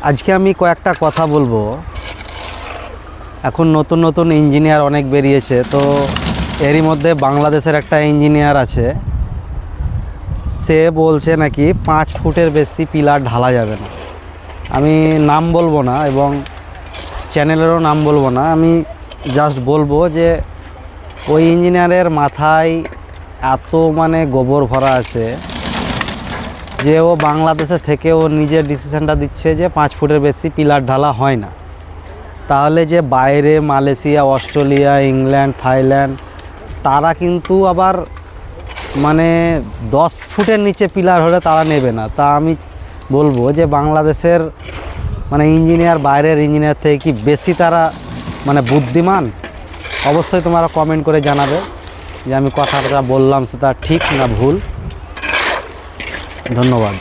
আজকে আমি কয়েকটা কথা বলবো। এখন নতুন নতুন ইঞ্জিনিয়ার অনেক বেরিয়েছে, তো এরই মধ্যে বাংলাদেশের একটা ইঞ্জিনিয়ার আছে, সে বলছে নাকি 5 ফুটের বেশি পিলার ঢালা যাবে না। আমি নাম বলবো না এবং চ্যানেলেরও নাম বলবো না, আমি জাস্ট বলবো যে ওই ইঞ্জিনিয়ারের মাথায় এত গোবর ভরা আছে যে ও বাংলাদেশে থেকে ও নিজের ডিসিশনটা দিচ্ছে যে 5 ফুটের বেশি পিলার ঢালা হয় না। তাহলে যে বাইরে মালয়েশিয়া, অস্ট্রেলিয়া, ইংল্যান্ড, থাইল্যান্ড তারা কিন্তু আবার 10 ফুটের নিচে পিলার হলে তারা নেবে না। তা আমি বলবো যে বাংলাদেশের ইঞ্জিনিয়ার বাইরের ইঞ্জিনিয়ার থেকে কি বেশি তারা বুদ্ধিমান? অবশ্যই তোমরা কমেন্ট করে জানাবে যে আমি কথাটা বললাম সেটা ঠিক না ভুল। ধন্যবাদ।